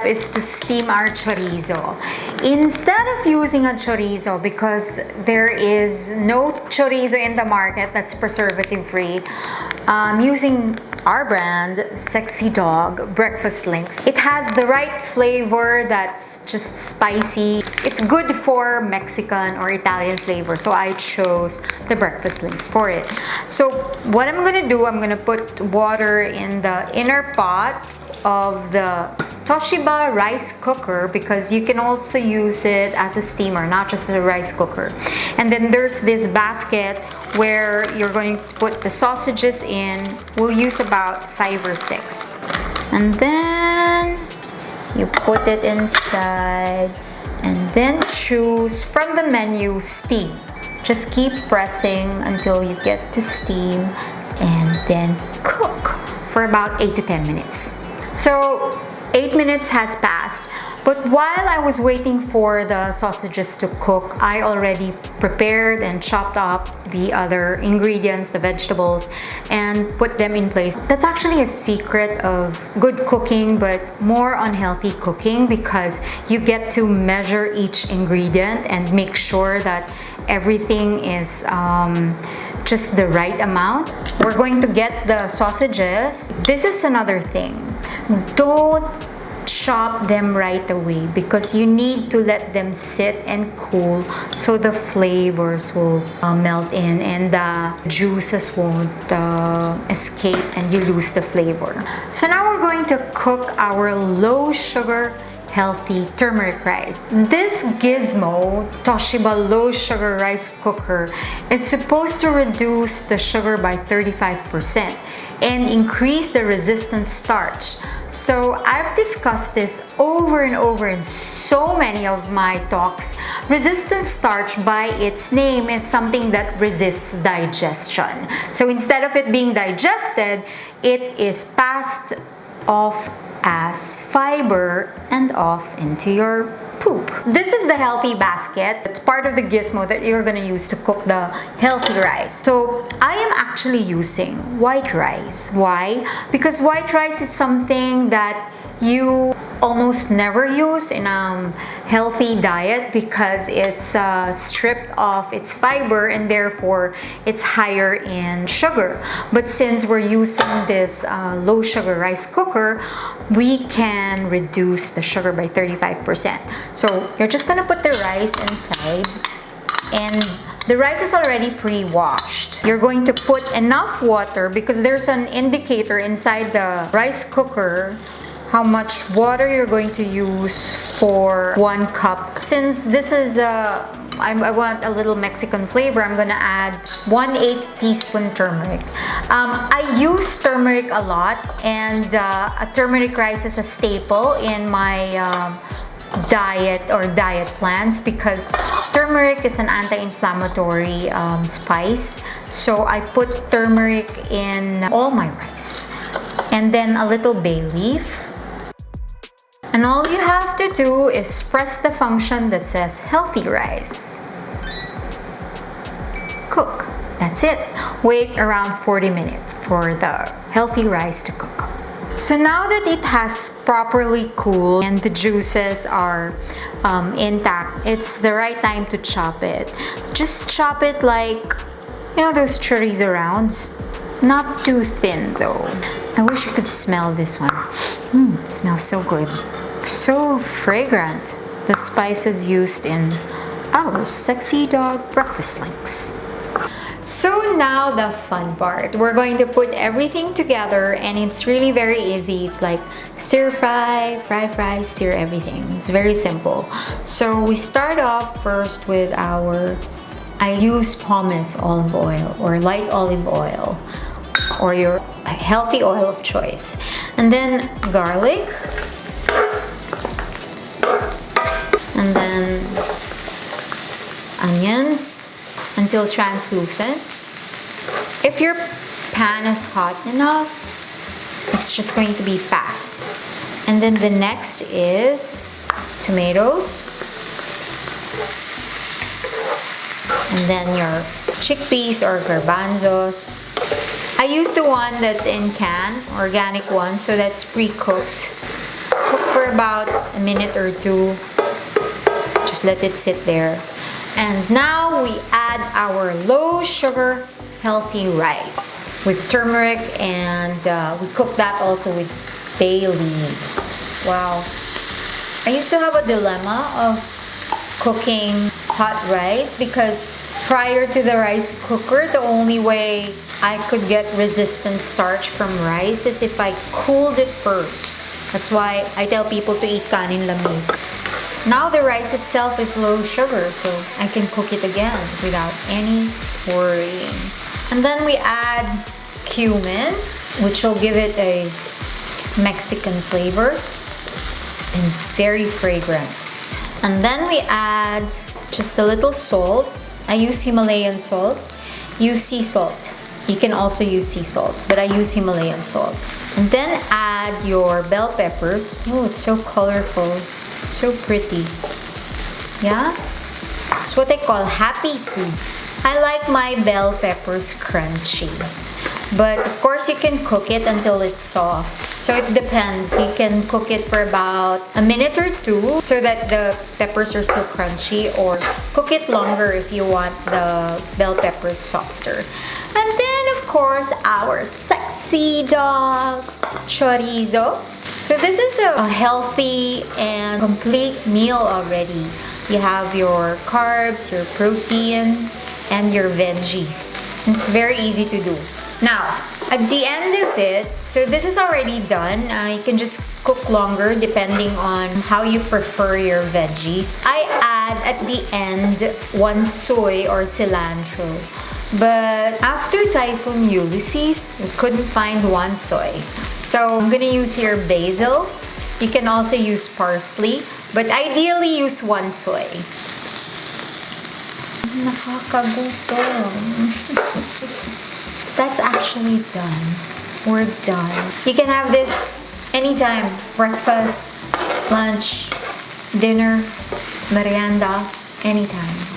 is to steam our chorizo. Instead of using a chorizo, because there is no chorizo in the market that's preservative free, I'm using our brand, Sexy Dawgs Breakfast Links. It has the right flavor that's just spicy. It's good for Mexican or Italian flavor, so I chose the Breakfast Links for it. So what I'm gonna do, I'm gonna put water in the inner pot of the Toshiba rice cooker, because you can also use it as a steamer, not just a rice cooker. And then there's this basket where you're going to put the sausages in. We'll use about 5 or 6. And then you put it inside and then choose from the menu steam. Just keep pressing until you get to steam and then cook for about 8 to 10 minutes. So 8 minutes has passed, but while I was waiting for the sausages to cook, I already prepared and chopped up the other ingredients, the vegetables, and put them in place. That's actually a secret of good cooking, but more unhealthy cooking, because you get to measure each ingredient and make sure that everything is just the right amount. We're going to get the sausages. This is another thing. Don't chop them right away, because you need to let them sit and cool so the flavors will melt in and the juices won't escape and you lose the flavor. So now we're going to cook our low sugar healthy turmeric rice. This Gizmo Toshiba low sugar rice cooker is supposed to reduce the sugar by 35% and increase the resistant starch. So I've discussed this over and over in so many of my talks. Resistant starch by its name is something that resists digestion. So instead of it being digested, it is passed off as fiber and off into your poop. This is the healthy basket. It's part of the Gizmo that you're gonna use to cook the healthy rice. So I am actually using white rice. Why? Because white rice is something that you almost never use in a healthy diet, because it's stripped of its fiber and therefore it's higher in sugar. But since we're using this low sugar rice cooker, we can reduce the sugar by 35%. So you're just gonna put the rice inside, and the rice is already pre-washed. You're going to put enough water, because there's an indicator inside the rice cooker how much water you're going to use for 1 cup. Since this is I want a little Mexican flavor, I'm gonna add 1/8 teaspoon turmeric. I use turmeric a lot, and a turmeric rice is a staple in my diet plans, because turmeric is an anti-inflammatory spice. So I put turmeric in all my rice, and then a little bay leaf. And all you have to do is press the function that says healthy rice. Cook. That's it. Wait around 40 minutes for the healthy rice to cook. So now that it has properly cooled and the juices are intact, it's the right time to chop it. Just chop it like, you know, those chorizo rounds. Not too thin though. I wish you could smell this one. It smells so good. So fragrant. The spices used in our Sexy Dawgs Breakfast Links. So now the fun part. We're going to put everything together, and it's really very easy. It's like stir fry, fry, stir everything. It's very simple. So we start off first with I use pumice olive oil or light olive oil, or your healthy oil of choice. And then garlic. And then onions until translucent. If your pan is hot enough, it's just going to be fast. And then the next is tomatoes. And then your chickpeas or garbanzos. I use the one that's in can, organic one, so that's pre-cooked. Cook for for about a minute or two. Just let it sit there. And now we add our low sugar healthy rice with turmeric, and we cook that also with bay leaves. Wow. I used to have a dilemma of cooking hot rice because prior to the rice cooker, the only way I could get resistant starch from rice is if I cooled it first. That's why I tell people to eat kanin lamig. Now the rice itself is low sugar, so I can cook it again without any worrying. And then we add cumin, which will give it a Mexican flavor and very fragrant. And then we add just a little salt. I use Himalayan salt. Use sea salt. You can also use sea salt, but I use Himalayan salt. And then add your bell peppers. Oh, it's so colorful. So pretty. Yeah? It's what I call happy food. I like my bell peppers crunchy. But of course you can cook it until it's soft. So it depends. You can cook it for about a minute or two so that the peppers are still crunchy, or cook it longer if you want the bell peppers softer. And then of course our sexy dog chorizo. So this is a healthy and complete meal already. You have your carbs, your protein, and your veggies. It's very easy to do. Now, at the end of it, so this is already done. You can just cook longer depending on how you prefer your veggies. I add at the end one soy or cilantro. But after Typhoon Ulysses, we couldn't find one soy. So I'm gonna use here basil. You can also use parsley, but ideally use one soy. Nakakagutom. That's actually done. We're done. You can have this anytime. Breakfast, lunch, dinner, merienda, anytime.